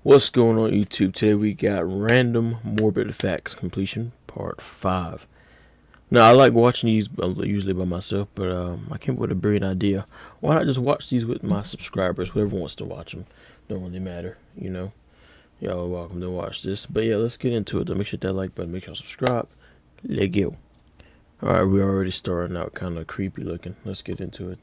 What's going on YouTube? Today we got random morbid facts completion part 5. Now I like watching these usually by myself, but I came up with a brilliant idea. Why not just watch these with my subscribers? Whoever wants to watch them, don't really matter, you know. Y'all are welcome to watch this. But yeah, let's get into it. Make sure that like button, make sure you subscribe. Let's go. Alright, we're already starting out kind of creepy looking. Let's get into it.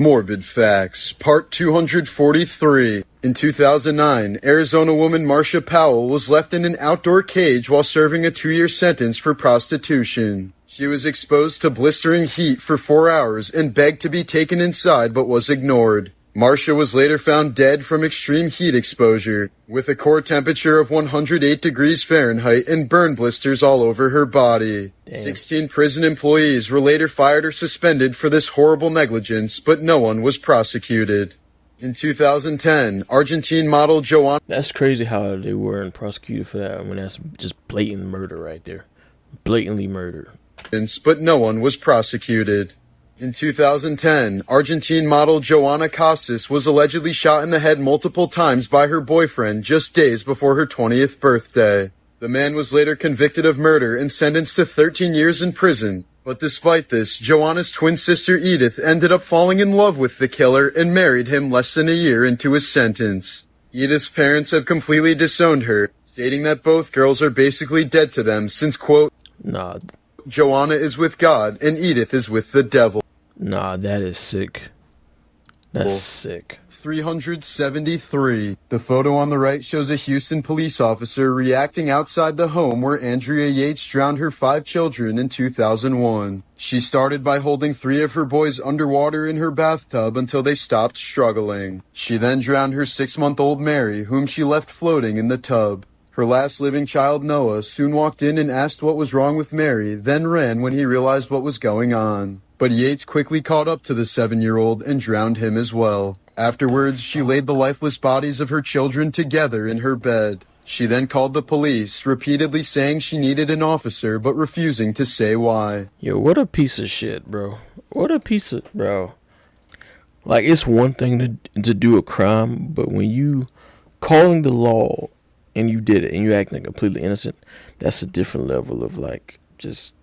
Morbid Facts, Part 243. In 2009, Arizona woman Marcia Powell was left in an outdoor cage while serving a 2-year sentence for prostitution. She was exposed to blistering heat for 4 hours and begged to be taken inside but was ignored. Marcia was later found dead from extreme heat exposure, with a core temperature of 108 degrees Fahrenheit and burn blisters all over her body. Damn. 16 prison employees were later fired or suspended for this horrible negligence, but no one was prosecuted. In 2010, Argentine model Joanna... That's crazy how they weren't prosecuted for that when that's just blatant murder right there. Blatantly murder. But no one was prosecuted. In 2010, Argentine model Joanna Casas was allegedly shot in the head multiple times by her boyfriend just days before her 20th birthday. The man was later convicted of murder and sentenced to 13 years in prison. But despite this, Joanna's twin sister Edith ended up falling in love with the killer and married him less than a year into his sentence. Edith's parents have completely disowned her, stating that both girls are basically dead to them since, quote, Nah. Joanna is with God and Edith is with the devil. Nah, that is sick. That's sick. 373. The photo on the right shows a Houston police officer reacting outside the home where Andrea Yates drowned her 5 children in 2001. She started by holding 3 of her boys underwater in her bathtub until they stopped struggling. She then drowned her 6-month-old Mary, whom she left floating in the tub. Her last living child, Noah, soon walked in and asked what was wrong with Mary, then ran when he realized what was going on. But Yates quickly caught up to the 7-year-old and drowned him as well. Afterwards, she laid the lifeless bodies of her children together in her bed. She then called the police, repeatedly saying she needed an officer, but refusing to say why. Yo, what a piece of shit, bro. What a piece of... Bro. Like, it's one thing to do a crime, but when you calling the law and you did it and you acting completely innocent, that's a different level of, like, just...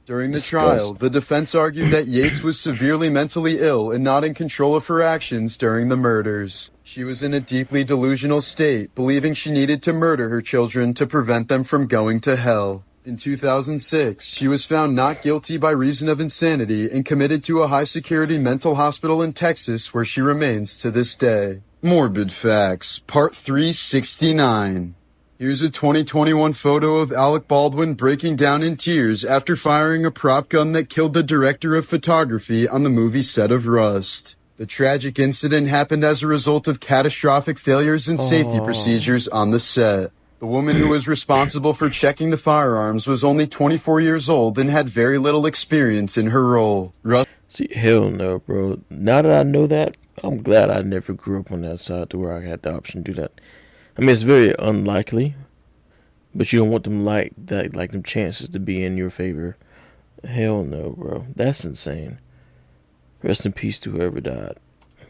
During the trial, the defense argued that Yates was severely mentally ill and not in control of her actions during the murders. She was in a deeply delusional state, believing she needed to murder her children to prevent them from going to hell. In 2006, she was found not guilty by reason of insanity and committed to a high-security mental hospital in Texas where she remains to this day. Morbid Facts, Part 369. Here's a 2021 photo of Alec Baldwin breaking down in tears after firing a prop gun that killed the director of photography on the movie set of Rust. The tragic incident happened as a result of catastrophic failures in safety procedures on the set. The woman who was responsible for checking the firearms was only 24 years old and had very little experience in her role. See, hell no, bro. Now that I know that, I'm glad I never grew up on that side to where I had the option to do that. I mean, it's very unlikely, but you don't want them like them chances to be in your favor. Hell no, bro. That's insane. Rest in peace to whoever died.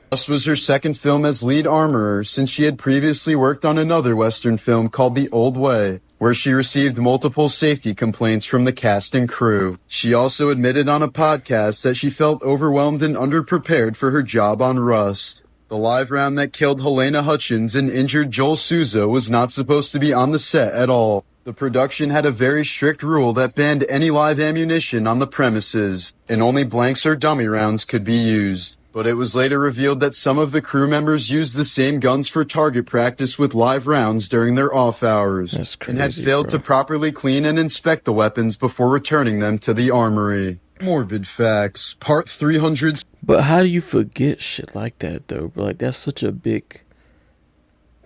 This was her second film as lead armorer, since she had previously worked on another Western film called The Old Way, where she received multiple safety complaints from the cast and crew. She also admitted on a podcast that she felt overwhelmed and underprepared for her job on Rust. The live round that killed Helena Hutchins and injured Joel Souza was not supposed to be on the set at all. The production had a very strict rule that banned any live ammunition on the premises, and only blanks or dummy rounds could be used. But it was later revealed that some of the crew members used the same guns for target practice with live rounds during their off hours, That's crazy, and had failed to properly clean and inspect the weapons before returning them to the armory. Morbid Facts, Part 300. But how do you forget shit like that, though? Like, that's such a big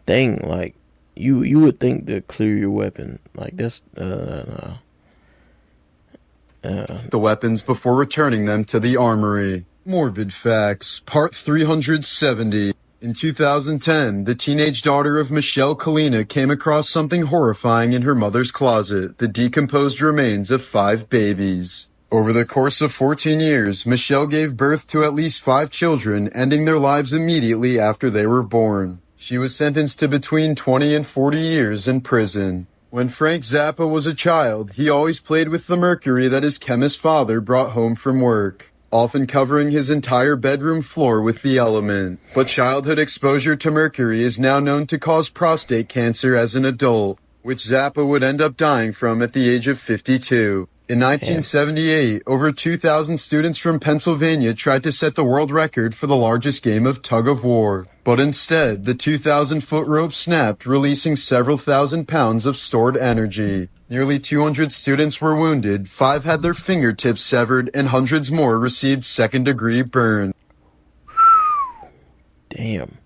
thing. Like, you would think to clear your weapon. Like, that's, The weapons before returning them to the armory. Morbid Facts, Part 370. In 2010, the teenage daughter of Michelle Kalina came across something horrifying in her mother's closet, the decomposed remains of 5 babies. Over the course of 14 years, Michelle gave birth to at least 5 children, ending their lives immediately after they were born. She was sentenced to between 20 and 40 years in prison. When Frank Zappa was a child, he always played with the mercury that his chemist father brought home from work, often covering his entire bedroom floor with the element. But childhood exposure to mercury is now known to cause prostate cancer as an adult, which Zappa would end up dying from at the age of 52. In 1978, over 2,000 students from Pennsylvania tried to set the world record for the largest game of tug-of-war. But instead, the 2,000-foot rope snapped, releasing several thousand pounds of stored energy. Nearly 200 students were wounded, 5 had their fingertips severed, and hundreds more received second-degree burns. Damn.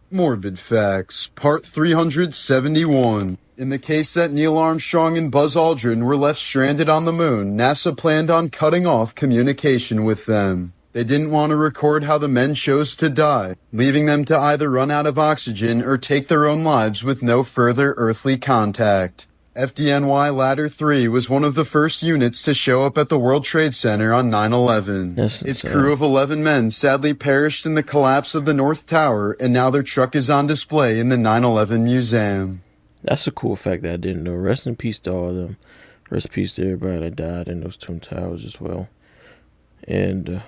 Morbid Facts, Part 371. In the case that Neil Armstrong and Buzz Aldrin were left stranded on the moon, NASA planned on cutting off communication with them. They didn't want to record how the men chose to die, leaving them to either run out of oxygen or take their own lives with no further earthly contact. FDNY Ladder 3 was one of the first units to show up at the World Trade Center on 9/11. Its crew of 11 men sadly perished in the collapse of the North Tower, and now their truck is on display in the 9/11 Museum. That's a cool fact that I didn't know. Rest in peace to all of them. Rest in peace to everybody that died in those Twin Towers as well. And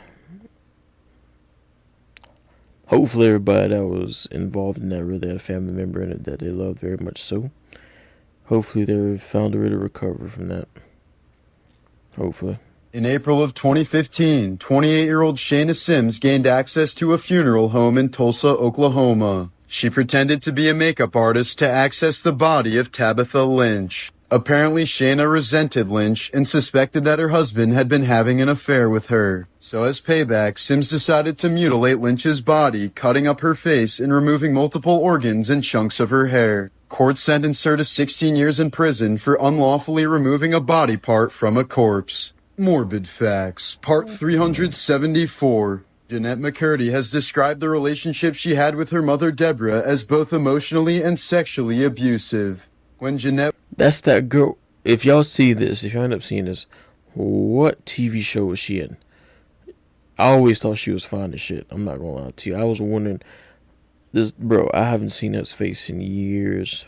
hopefully everybody that was involved in that really had a family member in it that they loved very much so. Hopefully they found a way to recover from that. Hopefully. In April of 2015, 28-year-old Shayna Sims gained access to a funeral home in Tulsa, Oklahoma. She pretended to be a makeup artist to access the body of Tabitha Lynch. Apparently, Shayna resented Lynch and suspected that her husband had been having an affair with her. So as payback, Sims decided to mutilate Lynch's body, cutting up her face and removing multiple organs and chunks of her hair. Court sentenced her to 16 years in prison for unlawfully removing a body part from a corpse. Morbid Facts, Part 374. Jeanette McCurdy has described the relationship she had with her mother Deborah as both emotionally and sexually abusive. When Jeanette... That's that girl. If y'all see this, if y'all end up seeing this, what TV show was she in? I always thought she was fine as shit. I'm not gonna lie to you. I was wondering... This, bro, I haven't seen that face in years.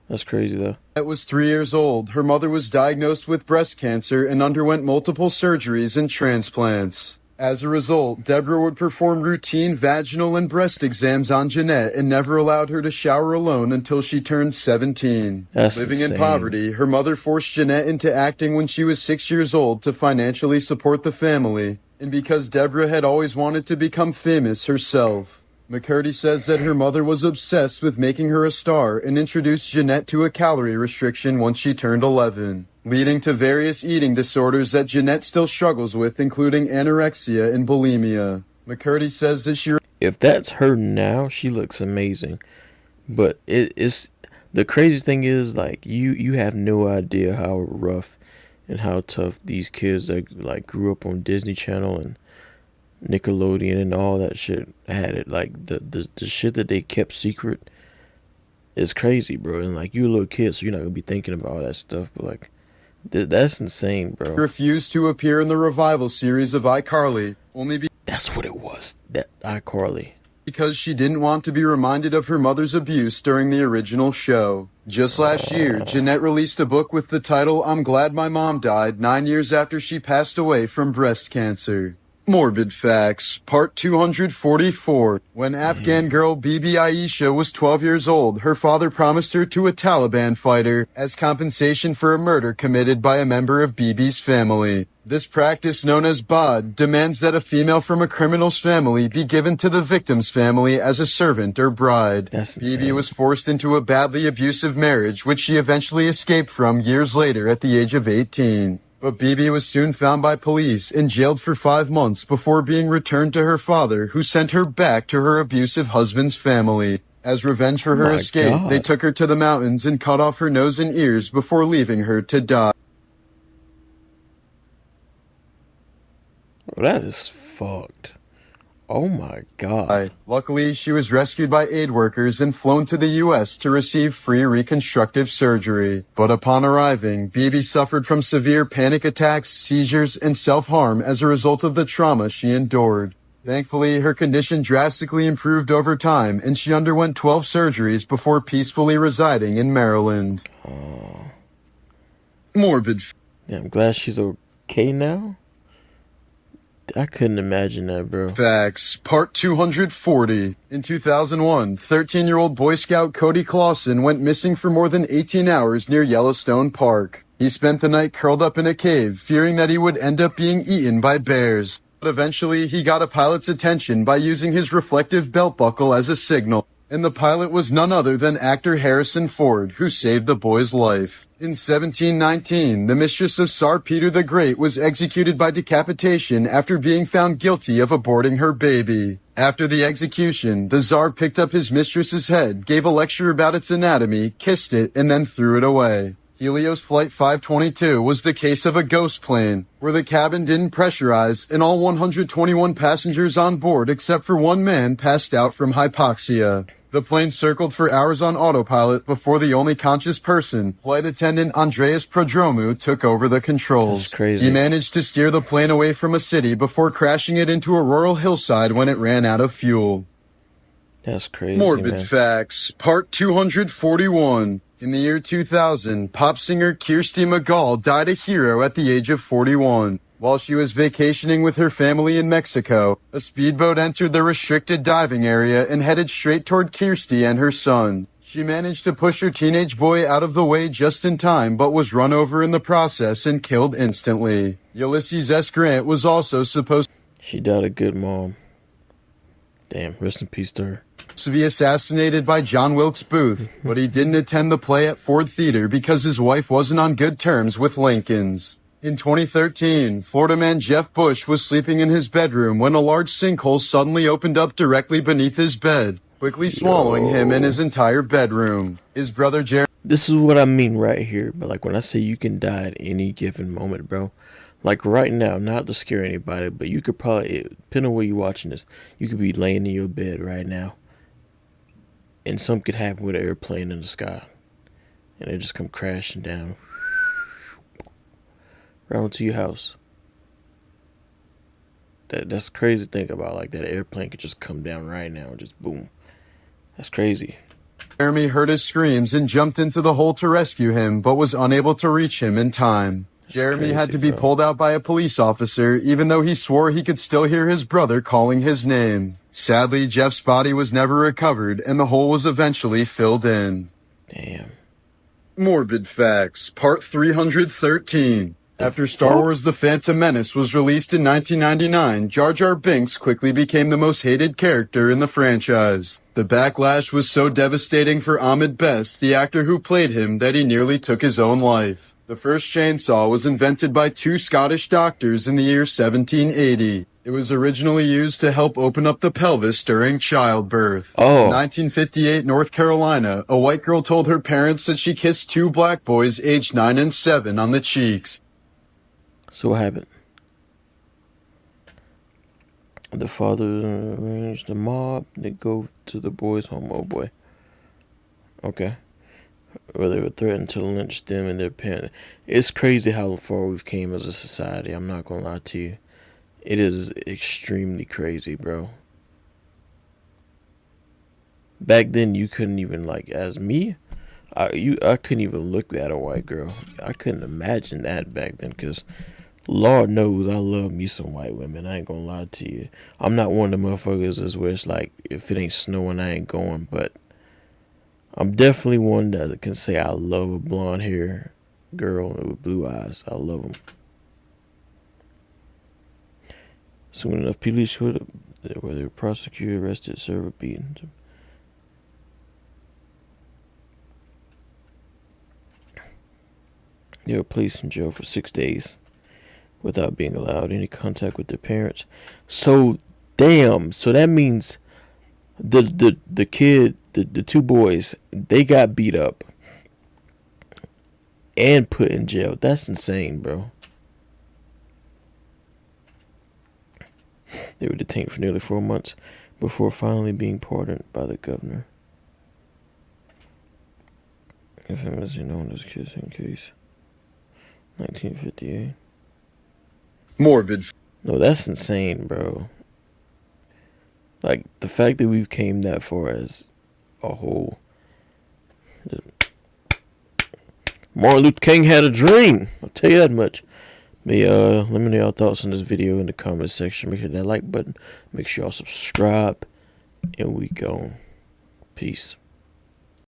That's crazy, though. Jeanette was 3 years old. Her mother was diagnosed with breast cancer and underwent multiple surgeries and transplants. As a result, Deborah would perform routine vaginal and breast exams on Jeanette and never allowed her to shower alone until she turned 17. That's Living insane. in poverty, her mother forced Jeanette into acting when she was 6 years old to financially support the family, and because Deborah had always wanted to become famous herself. McCurdy says that her mother was obsessed with making her a star and introduced Jeanette to a calorie restriction once she turned 11, leading to various eating disorders that Jeanette still struggles with, including anorexia and bulimia. McCurdy says that she... If that's her now, she looks amazing. But it's the craziest thing is, like, you have no idea how rough and how tough these kids that like grew up on Disney Channel and Nickelodeon and all that shit had it. Like the shit that they kept secret is crazy, bro. And like, you're a little kid, so you're not gonna be thinking about all that stuff. But like, that's insane, bro. refused to appear in the revival series of iCarly, That's what it was. That iCarly. Because she didn't want to be reminded of her mother's abuse during the original show. Just last year, Jeanette released a book with the title I'm Glad My Mom Died 9 years after she passed away from breast cancer. Morbid Facts, Part 244. When Afghan girl Bibi Aisha was 12 years old, her father promised her to a Taliban fighter as compensation for a murder committed by a member of Bibi's family. This practice, known as BAD, demands that a female from a criminal's family be given to the victim's family as a servant or bride. That's Bibi insane. was forced into a badly abusive marriage, which she eventually escaped from years later at the age of 18. But Bibi was soon found by police and jailed for 5 months before being returned to her father, who sent her back to her abusive husband's family. As revenge for her escape, God. they took her to the mountains and cut off her nose and ears before leaving her to die. Well, that is fucked. Oh my God. Luckily, she was rescued by aid workers and flown to the U.S. to receive free reconstructive surgery. But upon arriving, Bibi suffered from severe panic attacks, seizures, and self-harm as a result of the trauma she endured. Thankfully, her condition drastically improved over time, and she underwent 12 surgeries before peacefully residing in Maryland. Morbid Yeah, I'm glad she's okay now. I couldn't imagine that, bro. Facts, Part 240. In 2001, 13-year-old Boy Scout Cody Clausen went missing for more than 18 hours near Yellowstone Park. He spent the night curled up in a cave, fearing that he would end up being eaten by bears. But eventually, he got a pilot's attention by using his reflective belt buckle as a signal. And the pilot was none other than actor Harrison Ford, who saved the boy's life. In 1719, the mistress of Tsar Peter the Great was executed by decapitation after being found guilty of aborting her baby. After the execution, the Tsar picked up his mistress's head, gave a lecture about its anatomy, kissed it, and then threw it away. Helios Flight 522 was the case of a ghost plane, where the cabin didn't pressurize and all 121 passengers on board except for one man passed out from hypoxia. The plane circled for hours on autopilot before the only conscious person, flight attendant Andreas Prodromou, took over the controls. That's crazy. He managed to steer the plane away from a city before crashing it into a rural hillside when it ran out of fuel. That's crazy, Morbid man. Facts, Part 241. In the year 2000, pop singer Kirsty McCall died a hero at the age of 41. While she was vacationing with her family in Mexico, a speedboat entered the restricted diving area and headed straight toward Kirsty and her son. She managed to push her teenage boy out of the way just in time, but was run over in the process and killed instantly. Ulysses S. Grant was also supposed She died a good mom. Damn, rest in peace to her. to be assassinated by John Wilkes Booth, but he didn't attend the play at Ford Theater because his wife wasn't on good terms with Lincoln's. In 2013, Florida man Jeff Bush was sleeping in his bedroom when a large sinkhole suddenly opened up directly beneath his bed, quickly swallowing him and his entire bedroom. His brother Jeremy... This is what I mean right here, but like when I say you can die at any given moment, bro. Like right now, not to scare anybody, but you could probably, depending on where you're watching this, you could be laying in your bed right now, and something could happen with an airplane in the sky, and it just come crashing down right onto your house. That's crazy to think about. Like that airplane could just come down right now and just boom. That's crazy. Jeremy heard his screams and jumped into the hole to rescue him, but was unable to reach him in time. Jeremy crazy, had to be bro. pulled out by a police officer, even though he swore he could still hear his brother calling his name. Sadly, Jeff's body was never recovered, and the hole was eventually filled in. Damn. Morbid Facts, Part 313. After Star Wars The Phantom Menace was released in 1999, Jar Jar Binks quickly became the most hated character in the franchise. The backlash was so devastating for Ahmed Best, the actor who played him, that he nearly took his own life. The first chainsaw was invented by two Scottish doctors in the year 1780. It was originally used to help open up the pelvis during childbirth. Oh. In 1958, North Carolina, a white girl told her parents that she kissed two black boys aged 9 and 7 on the cheeks. So what happened? The father arranged the mob to go to the boys' home. Oh boy. Okay. Or they were threatened to lynch them and their parents. It's crazy how far we've came as a society. I'm not gonna lie to you. It is extremely crazy, bro. Back then, you couldn't even, like, as me, I couldn't even look at a white girl. I couldn't imagine that back then, because Lord knows I love me some white women. I ain't gonna lie to you. I'm not one of the motherfuckers that's where it's like, if it ain't snowing, I ain't going, but I'm definitely one that can say I love a blonde hair girl with blue eyes. I love them. Soon enough, police showed up, where they were prosecuted, arrested, served, beaten. They were placed in jail for 6 days without being allowed any contact with their parents. So, damn. So that means the kid, the two boys, they got beat up and put in jail. That's insane, bro. They were detained for nearly 4 months before finally being pardoned by the governor. Infamously known as Kissing Case. 1958. Morbid. No, that's insane, bro. Like the fact that we've came that far as a whole. Martin Luther King had a dream. I'll tell you that much. But let me know your thoughts on this video in the comment section. Make sure that like button. Make sure y'all subscribe. And we go. Peace.